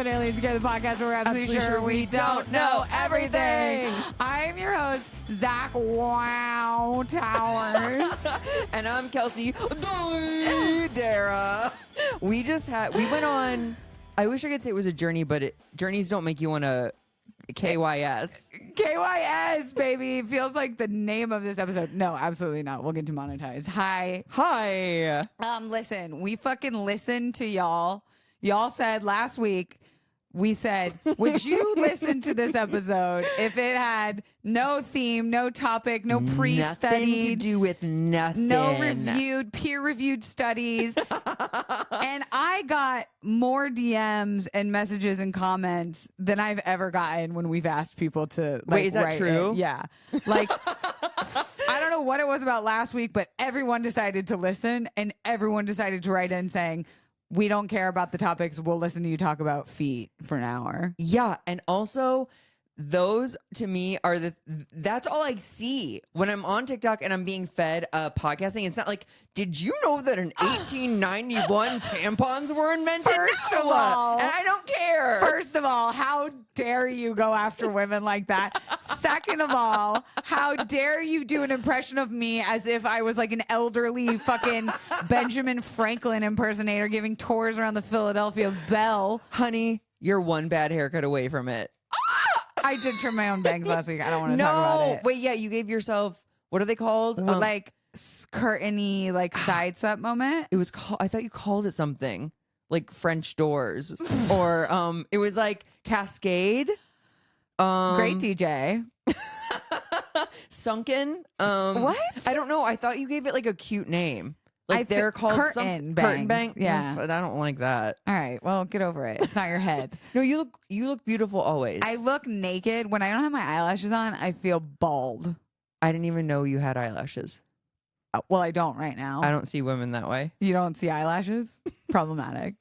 and Aliens Together, the podcast where we're absolutely sure we don't know everything. I'm your host, Zach Wow Towers. And I'm Kelsey Darragh. We went on, I wish I could say it was a journey, but journeys don't make you want to KYS. KYS, baby. Feels like the name of this episode. No, absolutely not. We'll get demonetized. Hi. Listen, we fucking listened to y'all. Y'all said last week, we said, would you listen to this episode if it had no theme, no topic, no pre-studied, nothing to do with nothing, no peer-reviewed studies? And I got more DMs and messages and comments than I've ever gotten when we've asked people to. Like, wait, is that write true? in. Yeah, like I don't know what it was about last week, but everyone decided to listen, and everyone decided to write in saying, we don't care about the topics. We'll listen to you talk about feet for an hour. Yeah. And also, those to me are that's all I see when I'm on TikTok and I'm being fed podcasting. It's not like, did you know that in 1891 tampons were invented? First of all, and I don't care. First of all, how dare you go after women like that? Second of all, how dare you do an impression of me as if I was like an elderly fucking Benjamin Franklin impersonator giving tours around the Philadelphia Bell. Honey, you're one bad haircut away from it. I did trim my own bangs last week. I don't want to talk about it. Wait, yeah, you gave yourself, what are they called? Like curtainy, like side swept moment. It was called, I thought you called it something like French doors or it was like Cascade. Great DJ. Sunken. What? I don't know. I thought you gave it like a cute name. Like they're called curtain curtain bangs. bang. Yeah. I don't like that. All right. Well, get over it. It's not your head. No, you look beautiful always. I look naked. When I don't have my eyelashes on, I feel bald. I didn't even know you had eyelashes. Well, I don't right now. I don't see women that way. You don't see eyelashes? Problematic.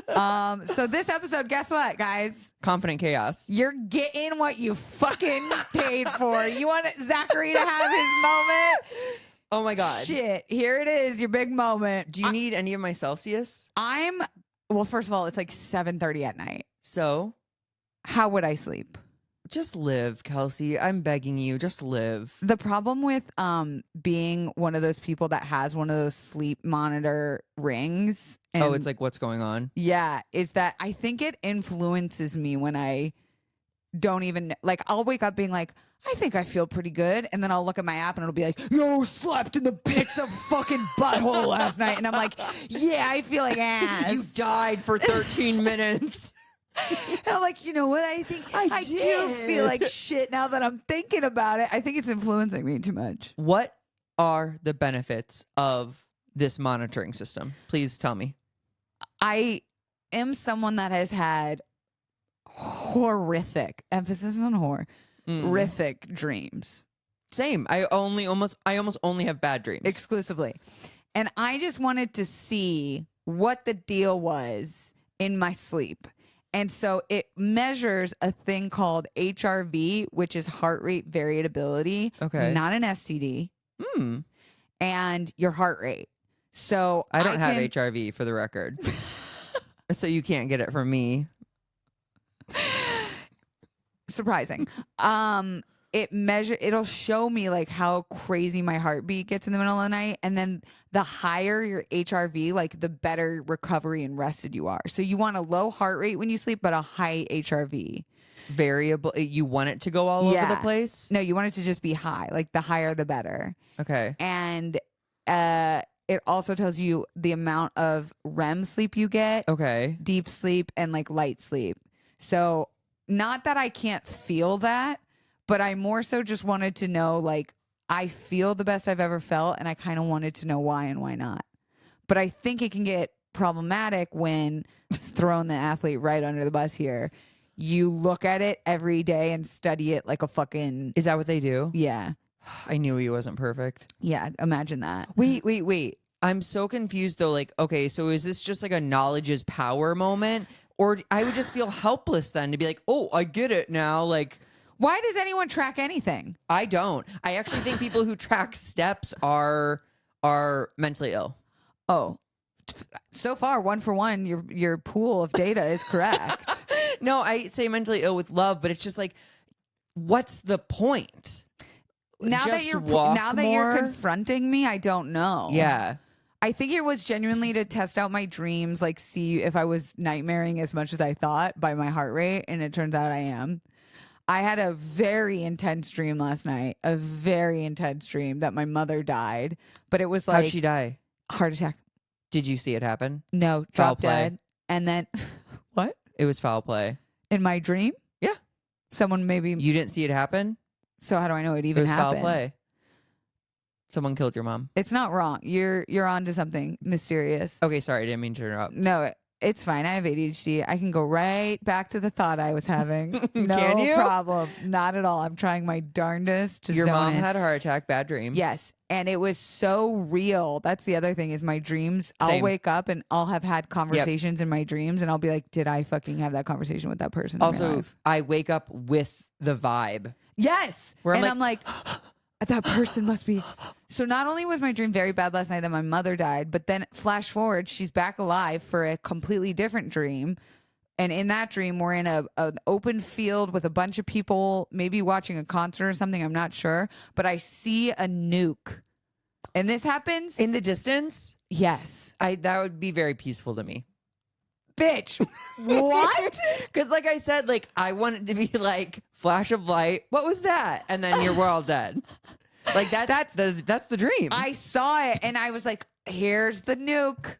So this episode, guess what, guys? Confident chaos. You're getting what you fucking paid for. You want Zachary to have his moment? Oh my God. Shit. Here it is, your big moment. Do you need any of my Celsius? Well, first of all, it's like 7:30 at night. So? How would I sleep? Just live, Kelsey. I'm begging you. Just live. The problem with being one of those people that has one of those sleep monitor rings. And, it's like what's going on? Yeah, is that I think it influences me when I don't even, like, I'll wake up being like, I think I feel pretty good. And then I'll look at my app and it'll be like, yo, slept in the pits of fucking butthole last night. And I'm like, yeah, I feel like ass. You died for 13 minutes. And I'm like, you know what? I think I do feel like shit now that I'm thinking about it. I think it's influencing me too much. What are the benefits of this monitoring system? Please tell me. I am someone that has had horrific, emphasis on horrific dreams. Same. I almost only have bad dreams. Exclusively. And I just wanted to see what the deal was in my sleep. And so it measures a thing called HRV, which is heart rate variability. Okay. Not an STD. And your heart rate. So I don't have HRV for the record. So you can't get it from me. Surprising. It'll show me like how crazy my heartbeat gets in the middle of the night. And then the higher your HRV, like the better recovery and rested you are. So you want a low heart rate when you sleep, but a high HRV. Variable. You want it to go all over the place? No, you want it to just be high. Like the higher, the better. Okay. And it also tells you the amount of REM sleep you get. Okay. Deep sleep and like light sleep. So not that I can't feel that, but I more so just wanted to know, like, I feel the best I've ever felt, and I kind of wanted to know why and why not. But I think it can get problematic when, throwing the athlete right under the bus here, you look at it every day and study it like a fucking... Is that what they do? Yeah. I knew he wasn't perfect. Yeah, imagine that. Wait. I'm so confused, though. Like, okay, so is this just like a knowledge is power moment? Or I would just feel helpless then to be like, oh, I get it now, like... Why does anyone track anything? I don't. I actually think people who track steps are mentally ill. Oh, so far, 1 for 1, your pool of data is correct. No, I say mentally ill with love, but it's just like, what's the point? Now Just that you're walk more? confronting me, I don't know. Yeah. I think it was genuinely to test out my dreams, like see if I was nightmaring as much as I thought by my heart rate, and it turns out I am. I had a very intense dream last night, a very intense dream that my mother died, but it was like How'd she die? heart attack. Did you see it happen? No, Foul drop play. dead. And then what? It was foul play. In my dream? Yeah. Someone maybe. You didn't see it happen? So how do I know it It even was happened? foul play. Someone killed your mom. It's not wrong. You're onto something mysterious. Okay, sorry, I didn't mean to interrupt. No, it's fine. I have ADHD. I can go right back to the thought I was having. No Can you? problem. Not at all. I'm trying my darndest to Your zone mom in. had a heart attack, bad dream. Yes. And it was so real. That's the other thing is my dreams. I'll Same. wake up and I'll have had conversations in my dreams and I'll be like, did I fucking have that conversation with that person in real Also, life? I wake up with the vibe. Yes. Where I'm and like- I'm like, that person must be. So not only was my dream very bad last night that my mother died, but then flash forward, she's back alive for a completely different dream. And in that dream, we're in an open field with a bunch of people, maybe watching a concert or something. I'm not sure. But I see a nuke. And this happens? In the distance, Yes. that would be very peaceful to me. Bitch. What? Because like I said, like I want it to be like flash of light. What was that? And then we're all dead. Like that's the dream. I saw it and I was like, here's the nuke.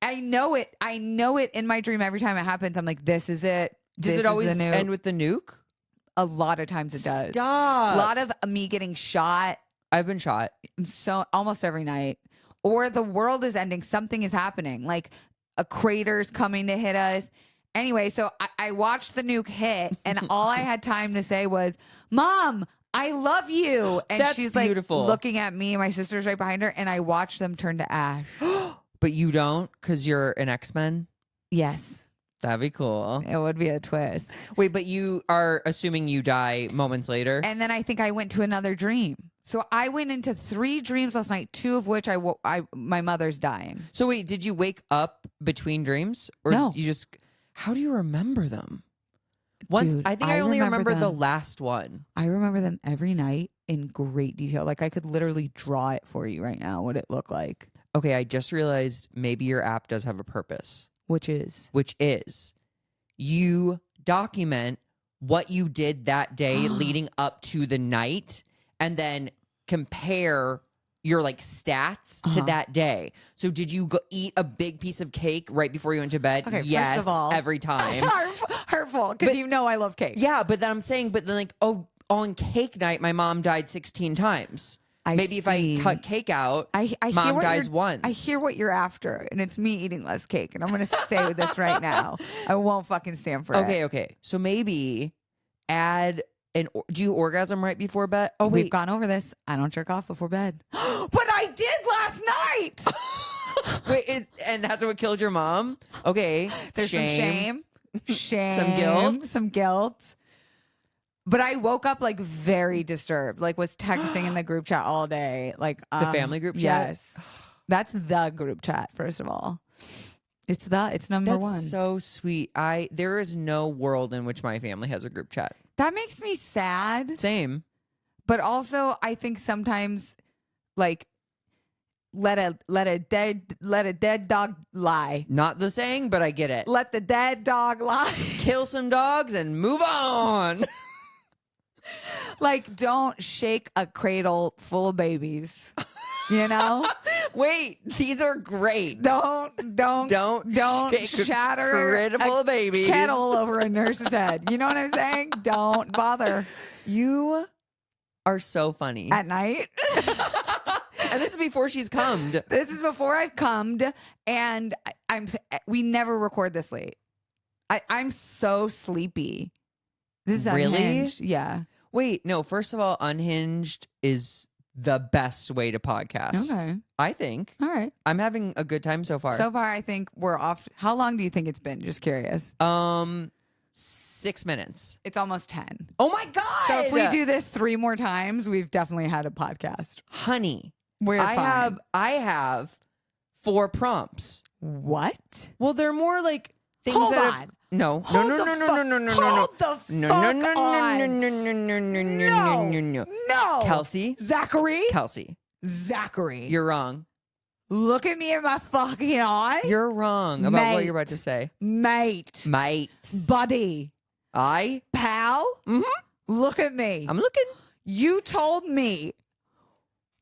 I know it. I know it in my dream every time it happens. I'm like, this is it. Does This it always is the nuke. end with the nuke? A lot of times it does. Stop. A lot of me getting shot. I've been shot. So almost every night, or the world is ending. Something is happening. Like a crater's coming to hit us. Anyway, so I watched the nuke hit, and all I had time to say was, "Mom, I love you." And That's she's beautiful. like looking at me. My sister's right behind her, and I watched them turn to ash. But you don't because you're an X-Men? Yes, That'd be cool. it would be a twist. Wait, but you are assuming you die moments later? And then I think I went to another dream. So I went into 3 dreams last night, 2 of which my mother's dying. So wait, did you wake up between dreams? Or No. you just, how do you remember them? Once, Dude, I think I I only remember remember the them. last one. I remember them every night in great detail. Like I could literally draw it for you right now, what it looked like, Okay, I just realized maybe your app does have a purpose, which is which is you document what you did that day leading up to the night and then compare your like stats to that day. So did you go eat a big piece of cake right before you went to bed? Okay, Yes, first of all, every time. hurtful because But- you know I love cake. Yeah, but then I'm saying, but then like, oh, on cake night, my mom died 16 times. I Maybe if I see. cut cake out, I hear mom what dies you're- once. I hear what you're after, and it's me eating less cake. And I'm going to say this right now. I won't fucking stand for it. Okay. So maybe add do you orgasm right before bed? Oh, We've wait. gone over this. I don't jerk off before bed. But I did last night. Wait, and that's what killed your mom? Okay. There's some shame. Some guilt? Some guilt. But I woke up like very disturbed, like was texting in the group chat all day. Like The family group chat? Yes. That's the group chat, first of all. It's number That's one. so sweet. There is no world in which my family has a group chat. That makes me sad. Same. But also I think sometimes like let a dead dog lie. Not the saying, but I get it. Let the dead dog lie. Kill some dogs and move on. Like don't shake a cradle full of babies. You know? Wait, these are great. Don't shake a shatter credible a babies. kettle over a nurse's head. You know what I'm saying? Don't bother You are so funny. at night. And this is before she's cummed. This is before I've cummed, and we never record this late. I'm so sleepy. This is Really? unhinged. Yeah. Wait, no, first of all, Unhinged is the best way to podcast. Okay. I think. All right. I'm having a good time so far. So far, I think we're off. How long do you think it's been? Just curious. 6 minutes. It's almost 10. Oh my God. So if we do this 3 more times, we've definitely had a podcast. Honey, We're fine. I have 4 prompts. What? Well, they're more like things Hold that on. have No. Hold No. the No. No. fuck- No. No. No. hold the fuck No. No. No. on. No. No. No. No. No. No. No. No. No. Kelsey. Zachary. Kelsey. Zachary. You're wrong. Look at me in my fucking eye. You're wrong about what Mate. you're about to say. Mate. Buddy. Pal. Mm-hmm. Look at me. I'm looking. You told me.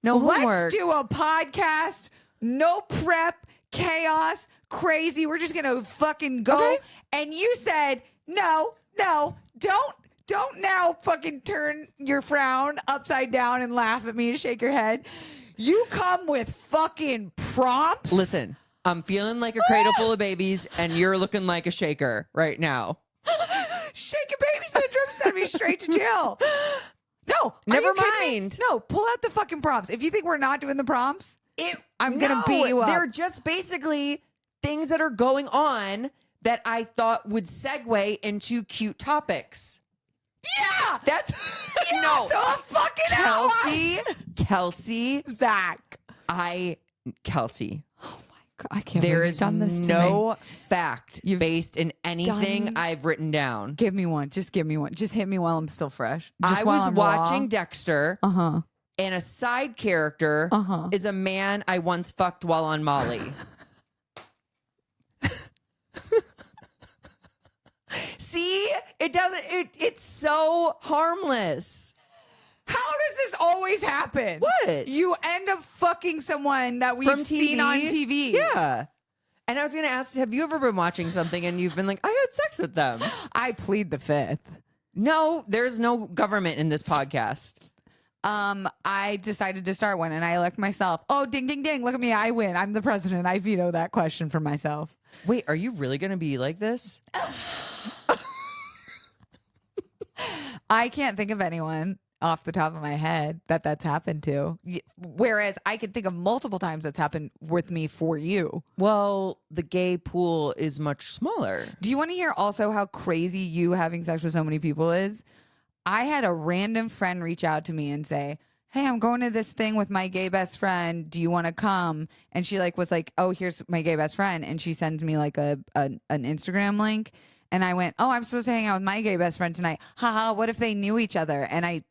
No homework. Let's do a podcast. No prep. Chaos. Crazy. We're just gonna fucking go. Okay. And you said no. Don't now fucking turn your frown upside down and laugh at me and shake your head. You come with fucking prompts. Listen, I'm feeling like a cradle full of babies, and you're looking like a shaker right now. Shaking baby syndrome sent me straight to jail. No, Never are you kidding me? mind. No, pull out the fucking prompts. If you think we're not doing the prompts, I'm gonna beat you up. They're just basically things that are going on that I thought would segue into cute topics. Yeah, That's yeah, no. So I'm fucking Kelsey, Zach. Kelsey. Oh my god, I can't. There believe is you've done this to no me. fact based in anything done- I've written down. Give me one. Just give me one. Just hit me while I'm still fresh. Just I while was I'm watching Dexter, raw. and a side character is a man I once fucked while on Molly. See, it doesn't. It's so harmless. How does this always happen? What? You end up fucking someone that we've From TV? seen on TV. Yeah. And I was gonna ask, have you ever been watching something and you've been like, I had sex with them? I plead the fifth. No, there's no government in this podcast. I decided to start one and I elect myself. Oh, ding, ding, ding. Look at me. I win. I'm the president. I veto that question for myself. Wait, are you really gonna be like this? I can't think of anyone off the top of my head that's happened to. Whereas I can think of multiple times that's happened with me for you. Well, the gay pool is much smaller. Do you want to hear also how crazy you having sex with so many people is? I had a random friend reach out to me and say, hey, I'm going to this thing with my gay best friend. Do you want to come? And she was like, oh, here's my gay best friend. And she sends me like an Instagram link. And I went, oh, I'm supposed to hang out with my gay best friend tonight. Haha, what if they knew each other? And I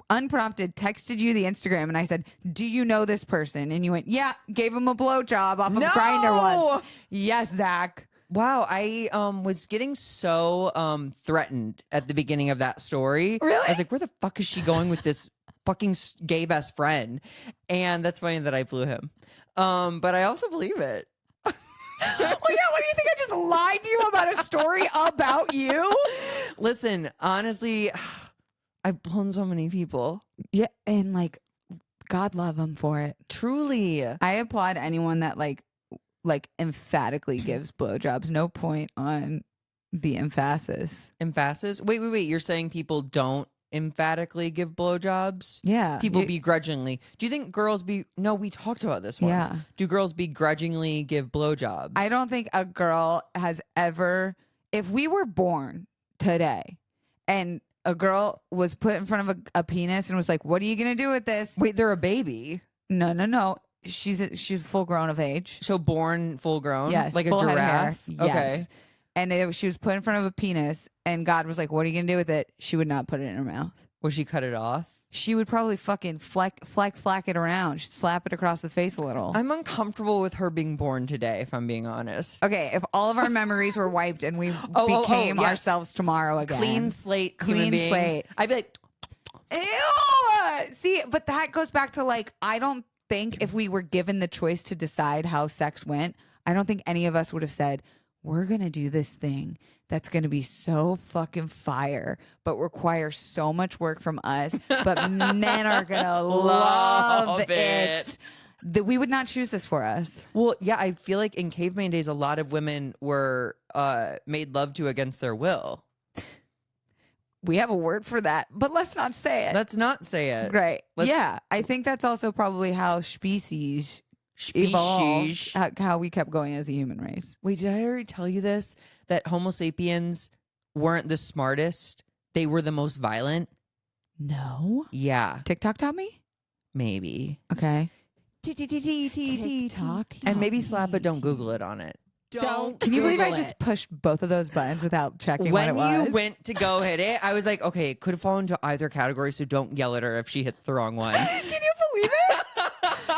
unprompted texted you the Instagram and I said, do you know this person? And you went, yeah, gave him a blowjob off of Grindr once. Yes, Zach. Wow, I was getting so threatened at the beginning of that story. Really? I was like, where the fuck is she going with this fucking gay best friend? And that's funny that I blew him. But I also believe it. Well, yeah, what do you think? I just lied to you about a story about you? Listen, honestly, I've blown so many people. Yeah, and like, God love him for it. Truly. I applaud anyone that like emphatically gives blowjobs. No point on the emphasis. Emphasis? Wait. You're saying people don't emphatically give blowjobs? Yeah. People begrudgingly. Do you think girls No, we talked about this once. Yeah. Do girls begrudgingly give blowjobs? I don't think a girl has ever, if we were born today and a girl was put in front of a penis and was like, what are you going to do with this? Wait, they're a baby. No. She's full grown of age. So born full grown? Yes. Like a full head of hair. giraffe? Yes. Okay. And she was put in front of a penis and God was like, what are you going to do with it? She would not put it in her mouth. Would she cut it off? She would probably fucking flack it around. She'd slap it across the face a little. I'm uncomfortable with her being born today, if I'm being honest. Okay, if all of our memories were wiped and we became yes. ourselves tomorrow again. Clean slate human Clean beings. slate. I'd be like, Ew! See, but that goes back to like, I don't think if we were given the choice to decide how sex went, I don't think any of us would have said, we're going to do this thing that's going to be so fucking fire, but require so much work from us. But men are going to love it. That we would not choose this for us. well, yeah, I feel like in caveman days, a lot of women were made love to against their will. We have a word for that, but let's not say it. Let's not say it. Right. Let's- Yeah. I think that's also probably how species evolved, how we kept going as a human race. Wait, did I already tell you this? That Homo sapiens weren't the smartest. They were the most violent. No. Yeah, TikTok taught me? maybe. Okay. TikTok. TikTok And maybe taught slap it, me. don't Google it on it. Don't. Can you believe I Google just it. pushed both of those buttons without checking what it When was? you went to go hit it, I was like, okay, it could fall into either category, so don't yell at her if she hits the wrong one. Can you believe it?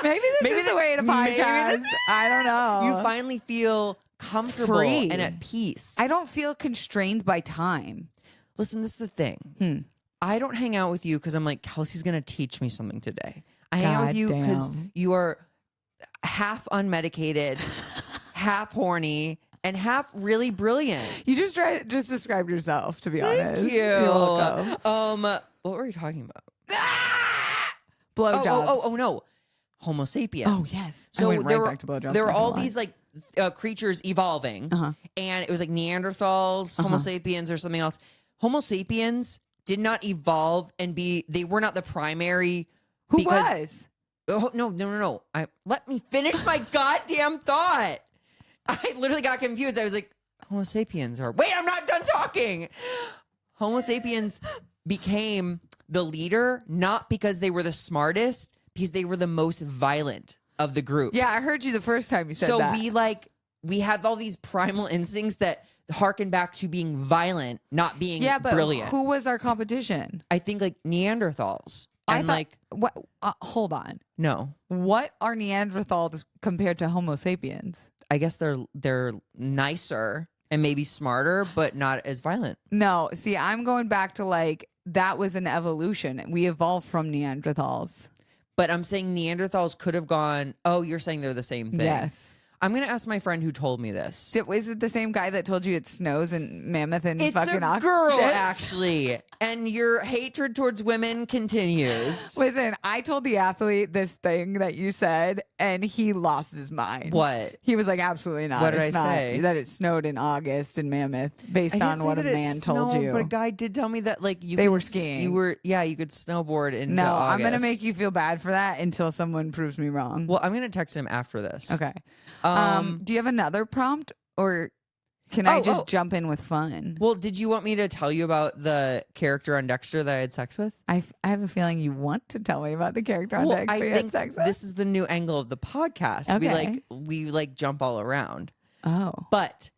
Maybe this is the way to podcast. I don't know. You finally feel comfortable Free. and at peace. I don't feel constrained by time. Listen, this is the thing. I don't hang out with you because I'm like, Kelsey's going to teach me something today. I hang out with you because you are half unmedicated, half horny, and half really brilliant. You just described yourself, to be honest. Thank you. You're welcome. What were we talking about? Blowjobs. Oh, no. Homo sapiens. Oh, yes. So I went right back to blowjobs. there were Not all gonna these like creatures evolving, and it was like Neanderthals, Homo sapiens, or something else. Homo sapiens did not evolve and they were not the primary. Who was? Oh, no. Let me finish my goddamn thought. I literally got confused. I was like, Homo sapiens are. Wait, I'm not done talking. Homo sapiens became the leader not because they were the smartest, because they were the most violent of the groups. Yeah, I heard you the first time you said that. So we have all these primal instincts that harken back to being violent, not being brilliant. Who was our competition? I think like Neanderthals. And what? Hold on. No. What are Neanderthals compared to Homo sapiens? I guess they're nicer and maybe smarter, but not as violent. No, see, I'm going back to like that was an evolution. We evolved from Neanderthals. But I'm saying Neanderthals could have gone. Oh, you're saying they're the same thing. Yes. I'm going to ask my friend who told me this. Is it the same guy that told you it snows in Mammoth and It's fucking a girl, actually. And your hatred towards women continues. Listen, I told the athlete this thing that you said, and he lost his mind. What? He was like, absolutely not. What did It's I not say? That it snowed in August in Mammoth based I didn't on say what a that it man told snowed, you. But a guy did tell me that like They were skiing. You could snowboard in No, August. I'm going to make you feel bad for that until someone proves me wrong. Well, I'm going to text him after this. Okay. Do you have another prompt, or can I just jump in with fun? Well, did you want me to tell you about the character on Dexter that I had sex with? I have a feeling you want to tell me about the character on Dexter I you had think sex with. this is the new angle of the podcast. Okay. We jump all around. Oh. But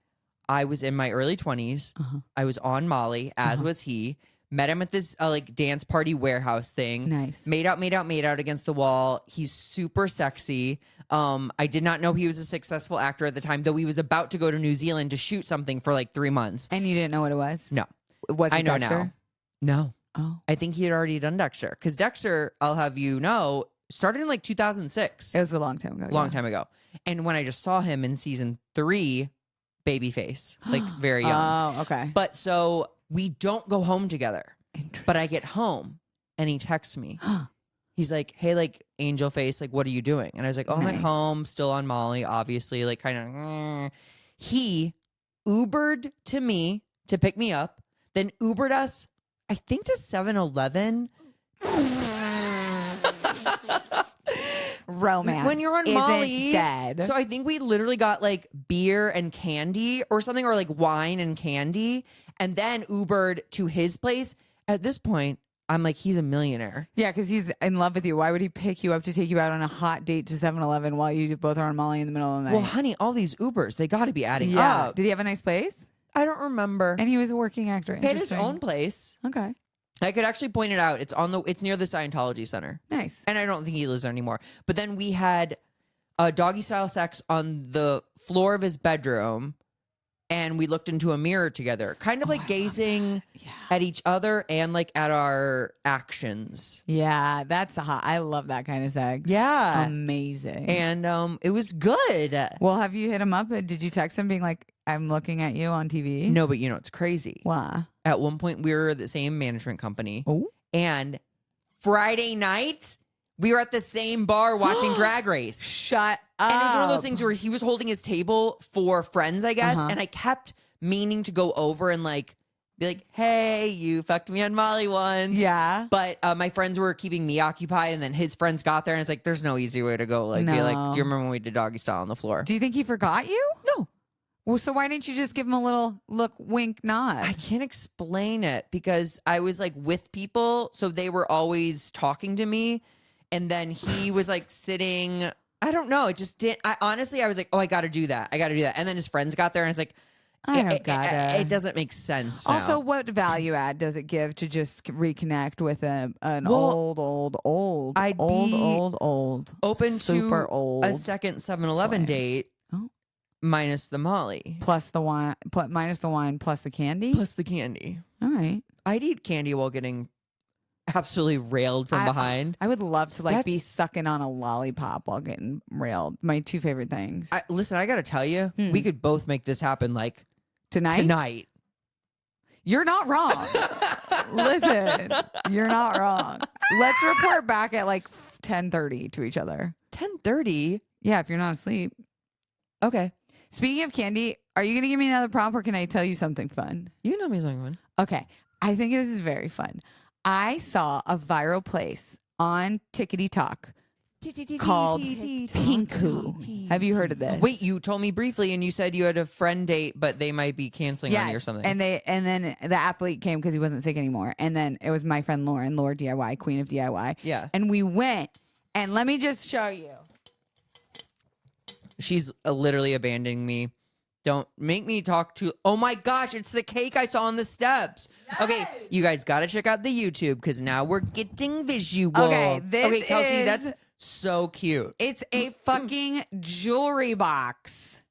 I was in my early 20s. I was on Molly, as was he. Met him at this dance party warehouse thing. Nice. Made out against the wall. He's super sexy. I did not know he was a successful actor at the time, though he was about to go to New Zealand to shoot something for like 3 months. And you didn't know what it was? No. Was it I know Dexter? now. No. Oh. I think he had already done Dexter. Because Dexter, I'll have you know, started in like 2006. It was a long time ago. Long time ago. And when I just saw him in season 3, babyface, like very young. Oh, okay. But so we don't go home together. But I get home and he texts me. He's like, hey, like angel face, like, what are you doing? And I was like, oh, I'm at home, still on Molly, obviously, like kind of. He Ubered to me to pick me up, then Ubered us, I think, to 7-Eleven. Romance. When you're on isn't Molly, dead. So I think we literally got like beer and candy or something, or like wine and candy, and then Ubered to his place. At this point, I'm like, he's a millionaire. Yeah, because he's in love with you. Why would he pick you up to take you out on a hot date to 7-Eleven while you both are on Molly in the middle of the night? Well, honey, all these Ubers, they got to be adding yeah. up. Did he have a nice place? I don't remember. And he was a working actor. He had his Interesting. own place. Okay. I could actually point it out. It's near the Scientology Center. Nice. And I don't think he lives there anymore. But then we had doggy style sex on the floor of his bedroom, and we looked into a mirror together, kind of like gazing at each other and like at our actions. Yeah, that's hot. I love that kind of sex. Yeah. Amazing. And it was good. Well, have you hit him up? Did you text him being like, I'm looking at you on TV? No, but you know, it's crazy. Why? At one point, we were the same management company. Oh. And Friday night, we were at the same bar watching Drag Race. Shut up. And it was one of those things where he was holding his table for friends, I guess. And I kept meaning to go over and like be like, hey, you fucked me on Molly once. Yeah. But my friends were keeping me occupied, and then his friends got there, and it's like, there's no easy way to go. Like, be like, do you remember when we did doggy style on the floor? Do you think he forgot you? No. Well, so why didn't you just give him a little look, wink, nod? I can't explain it because I was like with people, so they were always talking to me. And then he was like sitting, I don't know. It just didn't. I honestly, I was like, oh, I got to do that. And then his friends got there, and it's like, it doesn't make sense. Now. Also, what value add does it give to just reconnect with an I'd open super to old a second 7-Eleven date minus the Molly. Plus the wine, minus the wine, plus the candy? Plus the candy. All right. I'd eat candy while getting absolutely railed from behind. I would love to be sucking on a lollipop while getting railed. My two favorite things. Listen, I got to tell you, we could both make this happen tonight. You're not wrong. Listen, you're not wrong. Let's report back at 10:30 to each other. 10:30? Yeah, if you're not asleep. Okay. Speaking of candy, are you going to give me another prompt or can I tell you something fun? You know me something fun. Okay. I think this is very fun. I saw a viral place on Tickety Talk called Pinku. Have you heard of this? Wait, you told me briefly, and you said you had a friend date, but they might be canceling on you or something. And then the athlete came because he wasn't sick anymore. And then it was my friend Lauren DIY, Queen of DIY. Yeah. And we went, and let me just show you. She's literally abandoning me. Don't make me talk to. Oh my gosh, it's the cake I saw on the steps. Yes! Okay, you guys got to check out the YouTube because now we're getting visual. Okay, Kelsey, that's so cute. It's a fucking jewelry box.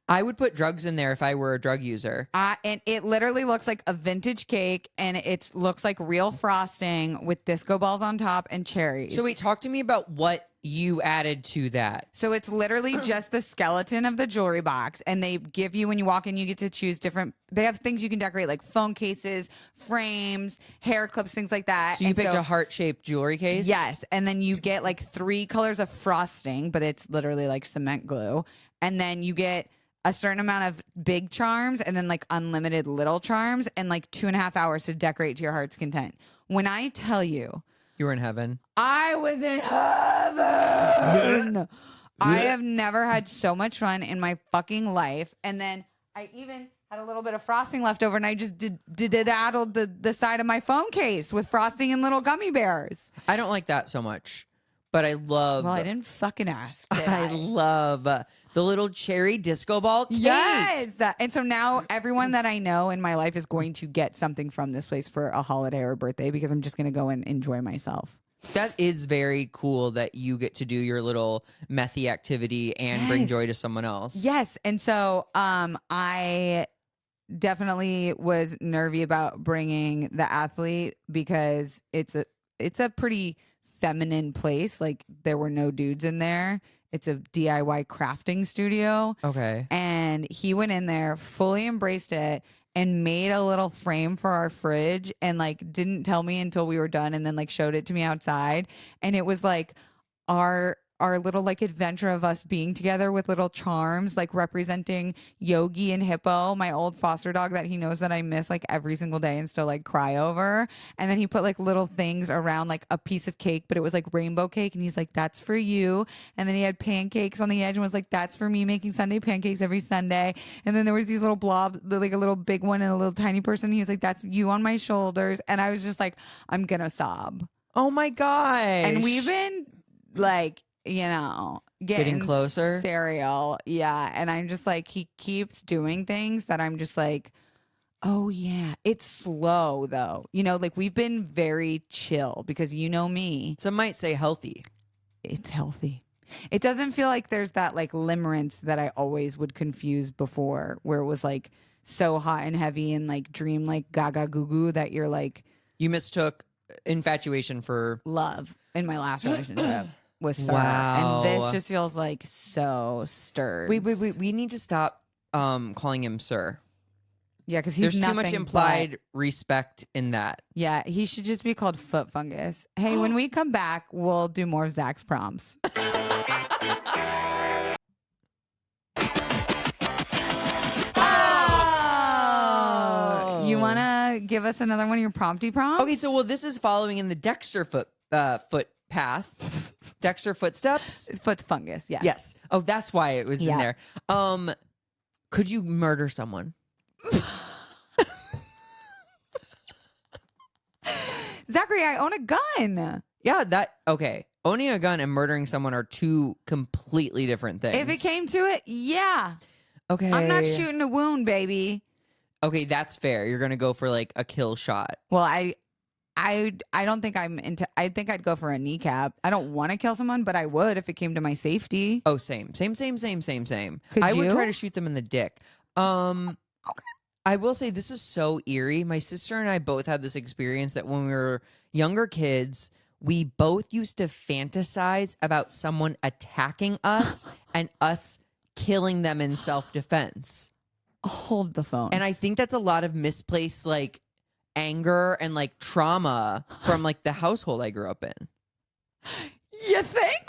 I would put drugs in there if I were a drug user. And it literally looks like a vintage cake, and it looks like real frosting with disco balls on top and cherries. So wait, talk to me about what you added to that. So it's literally just the skeleton of the jewelry box, and they give you, when you walk in, you get to choose different. They have things you can decorate, like phone cases, frames, hair clips, things like that. So you picked a heart-shaped jewelry case? Yes, and then you get 3 colors of frosting, but it's literally like cement glue, and then you get a certain amount of big charms and then unlimited little charms and 2.5 hours to decorate to your heart's content. When I tell you, you were in heaven. I was in heaven. I have never had so much fun in my fucking life. And then I even had a little bit of frosting left over, and I just addled the side of my phone case with frosting and little gummy bears. I don't like that so much, but I love. Well, I didn't fucking ask. I love the little cherry disco ball cake. Yes. And so now everyone that I know in my life is going to get something from this place for a holiday or a birthday because I'm just going to go and enjoy myself. That is very cool that you get to do your little methy activity and bring joy to someone else. Yes. And so I definitely was nervy about bringing the athlete because it's a pretty feminine place. There were no dudes in there. It's a DIY crafting studio. Okay. And he went in there, fully embraced it, and made a little frame for our fridge and didn't tell me until we were done, and then showed it to me outside. And it was our little adventure of us being together with little charms representing Yogi and Hippo, my old foster dog that he knows that I miss every single day and still cry over. And then he put little things around a piece of cake, but it was rainbow cake, and he's that's for you. And then he had pancakes on the edge and was that's for me, making Sunday pancakes every Sunday. And then there was these little blob, a little big one and a little tiny person. He was that's you on my shoulders. And I was just I'm gonna sob. Oh my gosh. And we've been getting closer. Cereal. Yeah. And I'm just he keeps doing things that I'm just oh yeah. It's slow though. We've been very chill because me. Some might say healthy. It's healthy. It doesn't feel like there's that limerence that I always would confuse before, where it was so hot and heavy and dream gaga goo goo that you're you mistook infatuation for love in my last relationship. With Sir. Wow. And this just feels so stirred. Wait. We need to stop calling him Sir. Yeah, because he's There's too much implied respect in that. Yeah, he should just be called Foot Fungus. Hey, when we come back, we'll do more of Zach's prompts. Oh! You want to give us another one of your prompty prompts? Okay, so this is following in the Dexter foot path. Dexter footsteps? It's Foot Fungus, yes. Yes. Oh, that's why it was in there. Could you murder someone? Zachary, I own a gun. Yeah, okay. owning a gun and murdering someone are two completely different things. If it came to it, yeah. Okay. I'm not shooting a wound, baby. Okay, that's fair. You're gonna go for like a kill shot. Well, I don't think I'm into. I think I'd go for a kneecap. I don't want to kill someone, but I would if it came to my safety. Oh, same. Could I would try you? to shoot them in the dick. Okay. I will say this is so eerie. My sister and I both had this experience that when we were younger kids, we both used to fantasize about someone attacking us and us killing them in self-defense. Hold the phone. And I think that's a lot of misplaced like anger and like trauma from like the household I grew up in. You think?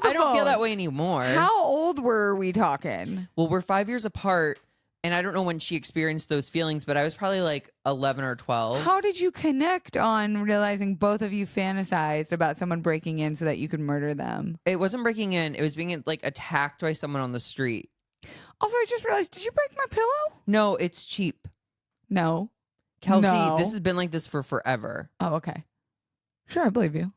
I don't feel that way anymore. How old were we talking? Well, we're 5 years apart, and I don't know when she experienced those feelings, but I was probably like 11 or 12. How did you connect on realizing both of you fantasized about someone breaking in so that you could murder them? It wasn't breaking in. It was being like attacked by someone on the street. Also, I just realized, did you break my pillow? No, it's cheap. No. Kelsey, No. this has been like this for forever. Oh, okay. Sure, I believe you.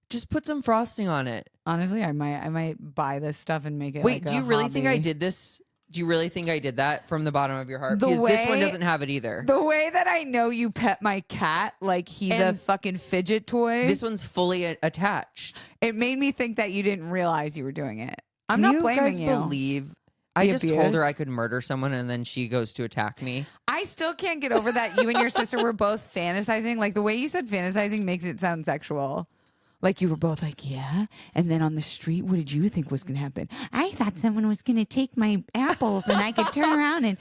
Just put some frosting on it. Honestly, I might buy this stuff and make it. Wait, like do a you really think I hobby. did this? Do you really think I did that from the bottom of your heart? The Because this one way- doesn't have it either. The way that I know you pet my cat like he's a And fucking fidget toy, This one's fully attached. it made me think that you didn't realize you were doing it. I'm not blaming you guys believe? I The just told her I abuse? could murder someone and then she goes to attack me. I still can't get over that you and your sister were both fantasizing. Like the way you said fantasizing makes it sound sexual. Like you were both like, yeah. And then on the street, what did you think was going to happen? I thought someone was going to take my apples and I could turn around and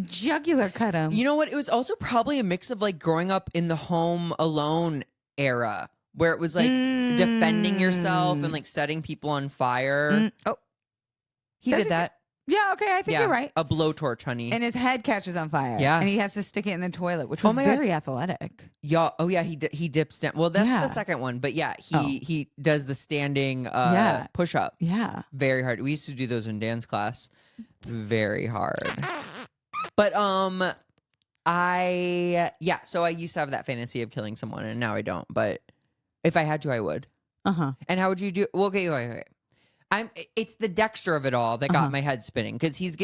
jugular cut them. You know what? It was also probably a mix of like growing up in the home alone era where it was like defending yourself and like setting people on fire. Oh, He Does did he- that. yeah. Okay. I think you're right. A blowtorch, honey. And his head catches on fire. Yeah. And he has to stick it in the toilet, which was my God. very athletic. Yeah. Oh yeah. He dips down. Well, that's Yeah. the second one. But yeah, Oh. he does the standing Yeah. push up. Yeah. Very hard. We used to do those in dance class. Very hard. But so I used to have that fantasy of killing someone, and now I don't. But if I had to, I would. Uh-huh. And how would you do? Well, okay, wait. It's the Dexter of it all that got my head spinning because he's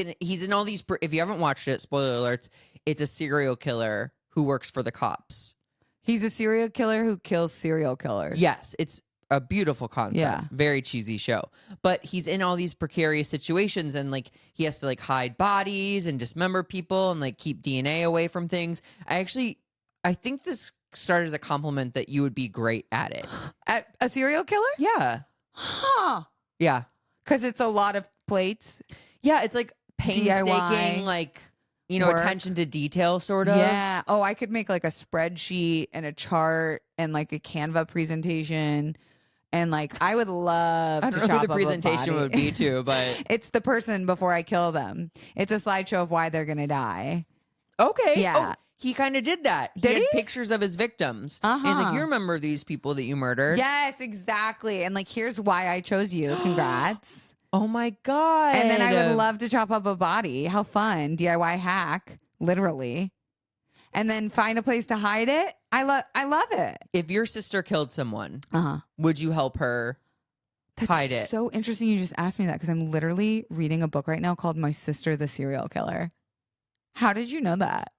in all these. If you haven't watched it, spoiler alerts. It's a serial killer who works for the cops. He's a serial killer who kills serial killers. Yes, it's a beautiful concept. Yeah. Very cheesy show. But he's in all these precarious situations and like he has to like hide bodies and dismember people and like keep DNA away from things. I think this started as a compliment that you would be great at it. At a serial killer? Yeah. Huh. Yeah. Because it's a lot of plates. Yeah, it's like painstaking, DIY like, work. attention to detail sort of. Yeah. Oh, I could make like a spreadsheet and a chart and like a Canva presentation. And like, I would love I to don't know chop who the up a presentation body. would be to, but It's the person before I kill them. It's a slideshow of why they're going to die. okay. Yeah. Oh, he kind of did that. Did had he? pictures of his victims. He's like, Uh-huh. you remember these people that you murdered? Yes, exactly. And like, here's why I chose you. Congrats. Oh my God. And then I would love to chop up a body. How fun. DIY hack, literally. And then find a place to hide it. I love it. If your sister killed someone, Uh-huh. would you help her That's hide it? so interesting you just asked me that because I'm literally reading a book right now called My Sister the Serial Killer. How did you know that?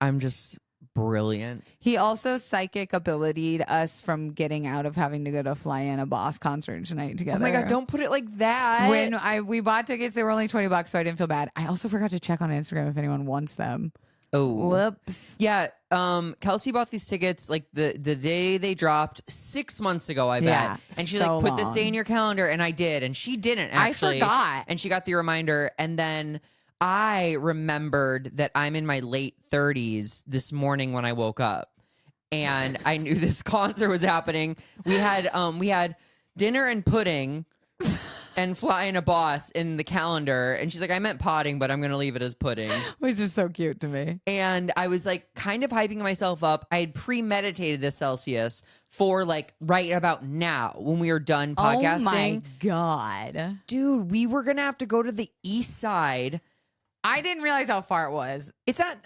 I'm just brilliant. He also psychic abilitied us from getting out of having to go to Fly-In a Boss concert tonight together. Oh my God, don't put it like that. When we bought tickets, they were only $20, so I didn't feel bad. I also forgot to check on Instagram if anyone wants them. Oh. Whoops. Yeah, Kelsey bought these tickets like the day they dropped 6 months ago, I bet. Yeah, And she's so like, put this day long. in your calendar, and I did, and she didn't actually. I forgot. And she got the reminder, and then I remembered that I'm in my late 30s this morning when I woke up, and I knew this concert was happening. We had dinner and pudding. And Fly-In a Boss in the calendar. And she's like, I meant potting, but I'm going to leave it as pudding. Which is so cute to me. And I was like kind of hyping myself up. I had premeditated this Celsius for like right about now when we were done podcasting. Oh my God. Dude, we were going to have to go to the east side. I didn't realize how far it was. It's not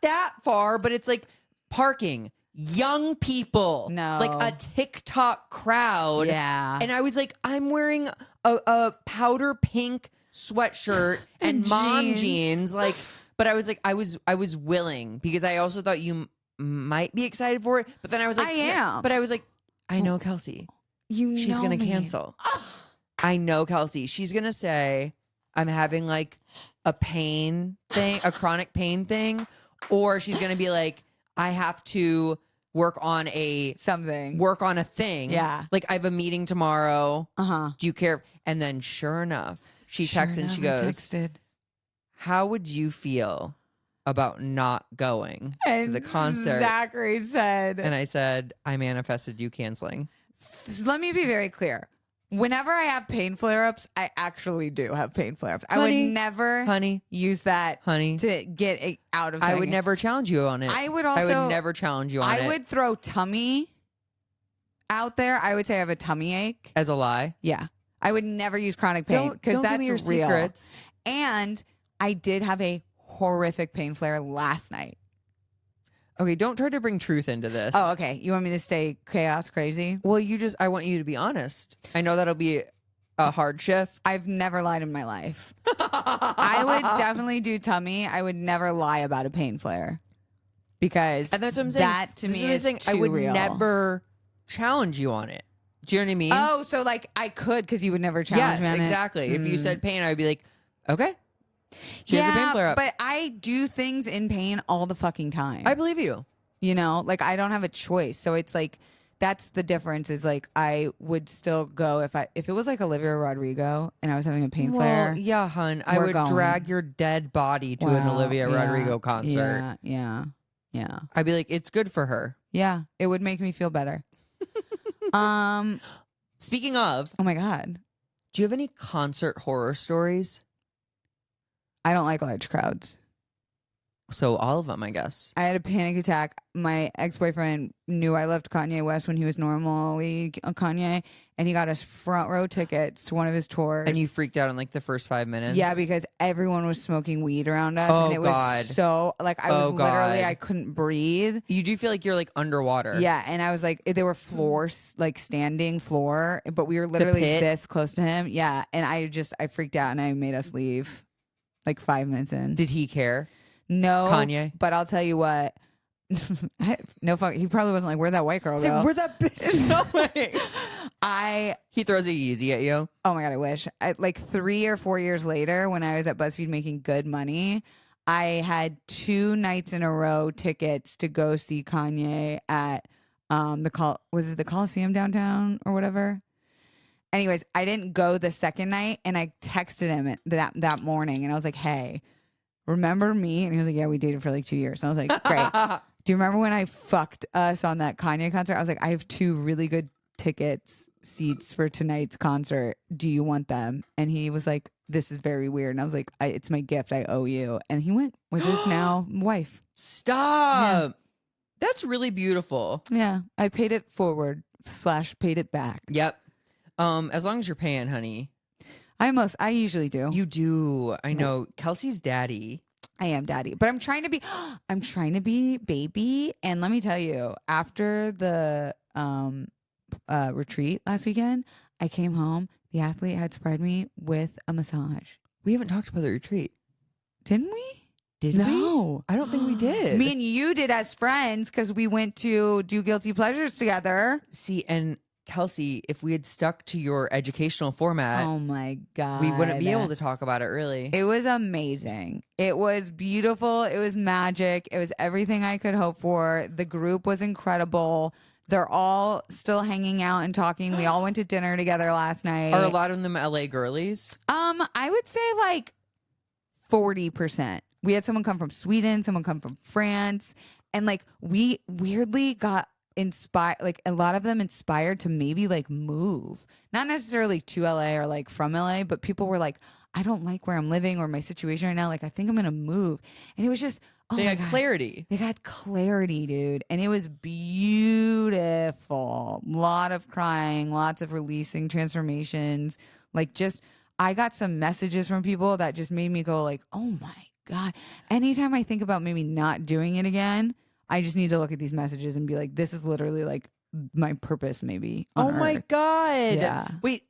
that far, but it's like parking. young people. No. Like a TikTok crowd. Yeah. And I was like, I'm wearing a powder pink sweatshirt and mom jeans. Like, but I was like, I was willing because I also thought you might be excited for it. But then I was like, I am. But I was like, I know Kelsey. She's going to cancel. I know Kelsey. She's going to say, I'm having like a pain thing, a chronic pain thing. Or she's going to be like, I have to work on a thing. Yeah. Like I have a meeting tomorrow. Uh-huh. Do you care? And then sure enough, she texts and she goes, how would you feel about not going to the concert? Zachary said. And I said, I manifested you canceling. Let me be very clear. Whenever I have pain flare-ups, I actually do have pain flare-ups. I would never use that to get it out of something. I would never challenge you on it. I would never challenge you on it. I would throw tummy out there. I would say I have a tummy ache. As a lie? Yeah. I would never use chronic pain because that's give me your real. secrets. And I did have a horrific pain flare last night. Okay, don't try to bring truth into this. Oh, okay. You want me to stay chaos crazy? Well, I want you to be honest. I know that'll be a hard shift. I've never lied in my life. I would definitely do tummy. I would never lie about a pain flare because and that's what I'm saying. That to me is too I would real. never challenge you on it. Do you know what I mean? Oh, so like I could because you would never challenge me on exactly. it. If you said pain, I'd be like, okay. She has a pain flare up. But I do things in pain all the fucking time. I believe you. You know, like I don't have a choice. So it's like that's the difference. Is like I would still go if it was like Olivia Rodrigo and I was having a pain flare. Yeah, hun. I would drag your dead body to an Olivia Rodrigo concert. Yeah. I'd be like, it's good for her. Yeah, it would make me feel better. Speaking of, oh my God, do you have any concert horror stories? I don't like large crowds. So all of them, I guess. I had a panic attack. My ex-boyfriend knew I loved Kanye West when he was normally Kanye, and he got us front row tickets to one of his tours. And you freaked out in like the first 5 minutes? Yeah, because everyone was smoking weed around us. Oh, and it God. was so, like, I was literally, God. I couldn't breathe. You do feel like you're like underwater. Yeah, and I was like, there were floors, like standing floor, but we were literally this close to him. Yeah, and I freaked out and I made us leave like 5 minutes in. Did he care? No, Kanye. But I'll tell you what. No fuck. He probably wasn't like, where'd that white girl go? Where'd that bitch going? He throws a Yeezy at you. Oh my God, I wish. Like 3 or 4 years later, when I was at BuzzFeed making good money, I had 2 nights in a row tickets to go see Kanye at was it the Coliseum downtown or whatever? Anyways, I didn't go the second night, and I texted him that morning, and I was like, hey, remember me? And he was like, yeah, we dated for like 2 years. And I was like, great. Do you remember when I fucked us on that Kanye concert? I was like, I have 2 really good seats for tonight's concert. Do you want them? And he was like, this is very weird. And I was like, it's my gift. I owe you. And he went with his now wife. Stop. Yeah. That's really beautiful. Yeah. I paid it forward / paid it back. Yep. As long as you're paying, honey. I usually do. You do. I know. Kelsey's daddy. I am daddy, but I'm trying to be baby. And let me tell you, after the retreat last weekend, I came home. The athlete had surprised me with a massage. We haven't talked about the retreat. Didn't we? Did no. I don't think we did. Me and you did as friends because we went to do Guilty Pleasures together. See, and Kelsey, if we had stuck to your educational format, oh my God, we wouldn't be able to talk about it really. It was amazing. It was beautiful. It was magic. It was everything I could hope for. The group was incredible. They're all still hanging out and talking. We all went to dinner together last night. Are a lot of them LA girlies? I would say like 40%. We had someone come from Sweden, someone come from France, and like we weirdly got inspired, like a lot of them inspired to maybe like move, not necessarily to LA or like from LA, but people were like, I don't like where I'm living or my situation right now, like I think I'm gonna move. And it was just they had clarity. They got clarity, dude, and it was beautiful. A lot of crying, lots of releasing, transformations. Like just I got some messages from people that just made me go like, oh my God. Anytime I think about maybe not doing it again, I just need to look at these messages and be like, this is literally like my purpose maybe on Oh my Earth. God. Yeah. Wait,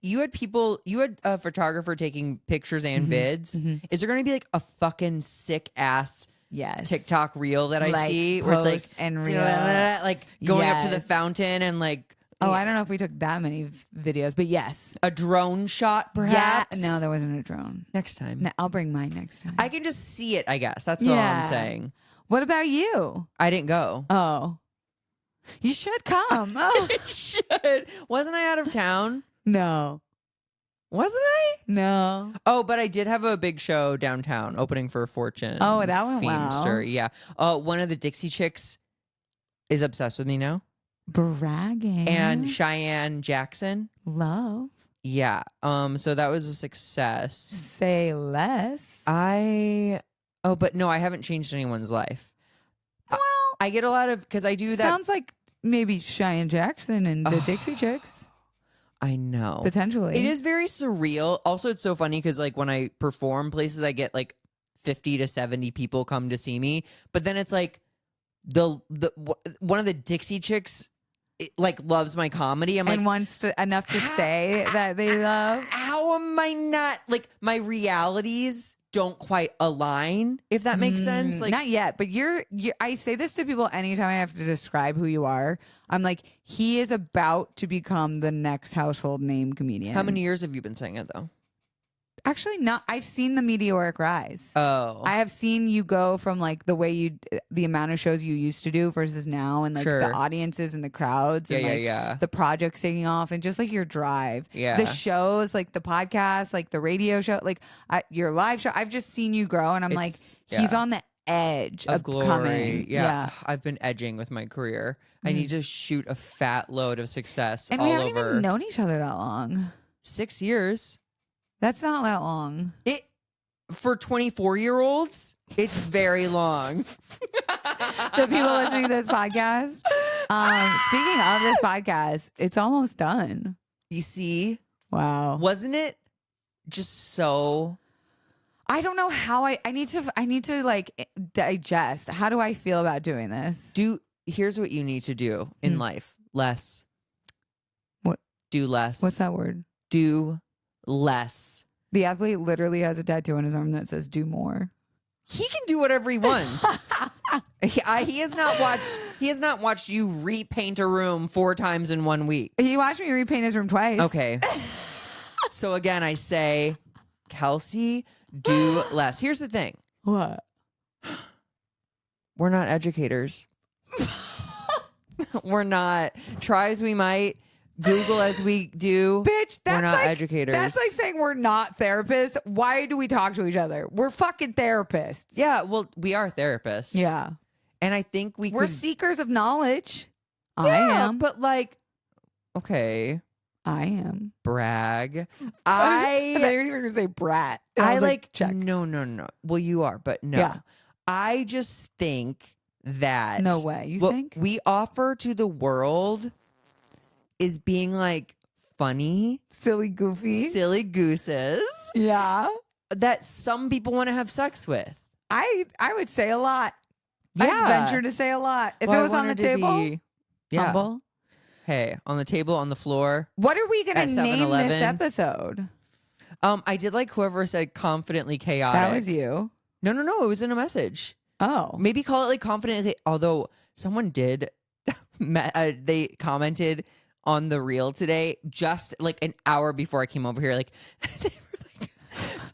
you had a photographer taking pictures and vids. Is there going to be like a fucking sick ass Yes. TikTok reel that I Like, see where it's like, post and reel. like going up to the Yes. fountain and like, Oh, I don't know if we took that many videos, but yes. a drone shot perhaps? Yeah. No, there wasn't a drone. Next time. No, I'll bring mine next time. I can just see it, I guess. That's all I'm saying. What about you? I didn't go. Oh. You should come. Oh. I should. Wasn't I out of town? No. Wasn't I? No. Oh, but I did have a big show downtown opening for Fortune. Oh, that went well. Feimster. Yeah. One of the Dixie Chicks is obsessed with me now. Bragging. And Cheyenne Jackson. Love. Yeah. So that was a success. Say less. But no, I haven't changed anyone's life. Well, I get a lot of, because I do that. sounds like maybe Cheyenne Jackson and the Dixie Chicks. I know. Potentially. It is very surreal. Also, it's so funny because like when I perform places, I get like 50 to 70 people come to see me. But then it's like one of the Dixie Chicks like loves my comedy. I'm and like, wants to enough to say that they love. how am I not, like, my realities don't quite align, if that makes sense. Like, Not yet, but you're I say this to people anytime I have to describe who you are. I'm like, he is about to become the next household name comedian. how many years have you been saying it though? Actually, not. I've seen the meteoric rise. Oh, I have seen you go from like the way the amount of shows you used to do versus now, and like Sure. the audiences and the crowds, and like yeah. the projects taking off, and just like your drive, Yeah. the shows, like the podcast, like the radio show, like your live show. I've just seen you grow, and I'm It's- like, he's yeah. on the edge Of of glory. coming. Yeah. I've been edging with my career. I need to shoot a fat load of success And all we haven't over even known each other that long. 6 years. That's not that long. It for 24-year-olds, it's very long. The people listening to this podcast. Speaking of this podcast, it's almost done. You see, Wow. wasn't it just so? I don't know how I need to like digest. How do I feel about doing this? Here's what you need to do in life: less. What? Do less. What's that word? Do less. The athlete literally has a tattoo on his arm that says "do more." He can do whatever he wants. He has not watched you repaint a room 4 times in 1 week. He watched me repaint his room twice. Okay. So again, I say, Kelsey, do less. Here's the thing: What? we're not educators. We're not. Try as we might, Google as we do. Bitch, that's we're not like, educators. That's like saying we're not therapists. Why do we talk to each other? We're fucking therapists. Yeah, well, we are therapists. Yeah. And I think We're could. seekers of knowledge. Yeah, I am. but like, okay, I am. brag. I thought you were going to say brat. And I was like, check. no. Well, you are, but no. Yeah. I just think that No way. You what think? we offer to the world is being like funny, Silly goofy. silly gooses Yeah. that some people want to have sex with. I would say a lot. Yeah. I'd venture to say a lot. If Well, it I was on the wanted to table, be- yeah. humble. Hey, on the table, on the floor. What are we going At to name 7-Eleven. this episode? I did like whoever said confidently chaotic. That was you. No. It was in a message. Oh. Maybe call it like confidently. Although someone did, they commented on the reel today, just like an hour before I came over here. Like, they were like,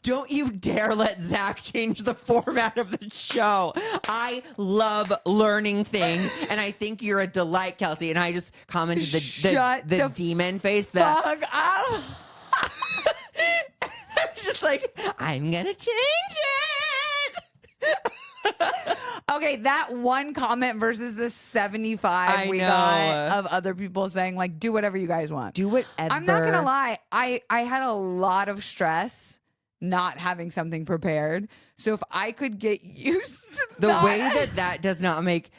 don't you dare let Zach change the format of the show. I love learning things, and I think you're a delight, Kelsey. And I just commented Shut the the demon face. Fuck up. I was just like, I'm gonna change it. Okay, that one comment versus the 75 we know. got of other people saying, like, do whatever you guys want. Do whatever. I'm not gonna lie. I had a lot of stress not having something prepared. So if I could get used to The that, way that does not make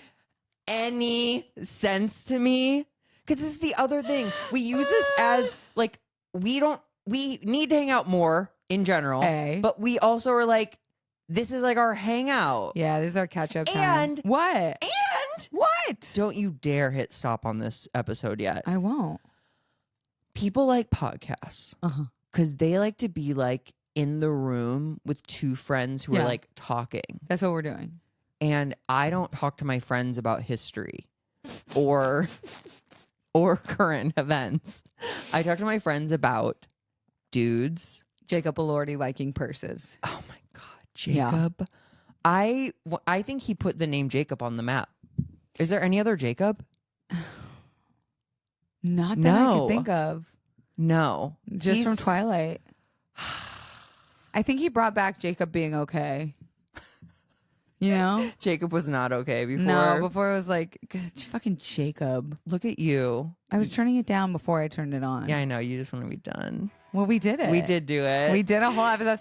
any sense to me. Because this is the other thing. We use this as like, we need to hang out more in general. A. But we also are like, this is like our hangout. Yeah, this is our catch up time. And what? And What? don't you dare hit stop on this episode yet. I won't. People like podcasts Uh-huh. because they like to be like in the room with two friends who are like talking. That's what we're doing. And I don't talk to my friends about history or current events. I talk to my friends about dudes. Jacob Elordi liking purses. Oh my God, Jacob. Yeah. I think he put the name Jacob on the map. Is there any other Jacob? Not that I can think of. No. Just from Twilight. I think he brought back Jacob being okay. You know? Jacob was not okay before. No, before it was like, fucking Jacob. Look at you. I was turning it down before I turned it on. Yeah, I know. You just want to be done. Well, we did it. We did do it. We did a whole episode.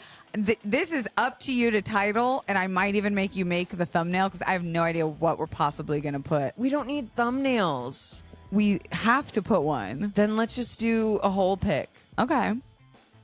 This is up to you to title, and I might even make you make the thumbnail because I have no idea what we're possibly going to put. We don't need thumbnails. We have to put one. Then let's just do a whole pic. Okay.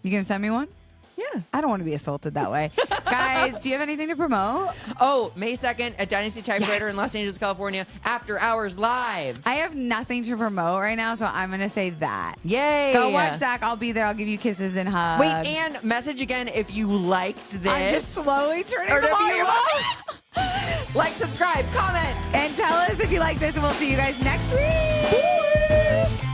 You going to send me one? Yeah. I don't want to be assaulted that way. Guys, do you have anything to promote? Oh, May 2nd at Dynasty Typewriter in Los Angeles, California. After Hours Live. I have nothing to promote right now, so I'm going to say that. Yay. Go watch Zach. I'll be there. I'll give you kisses and hugs. Wait, and message again if you liked this. I'm just slowly turning the volume up. Like, subscribe, comment. And tell us if you like this, and we'll see you guys next week.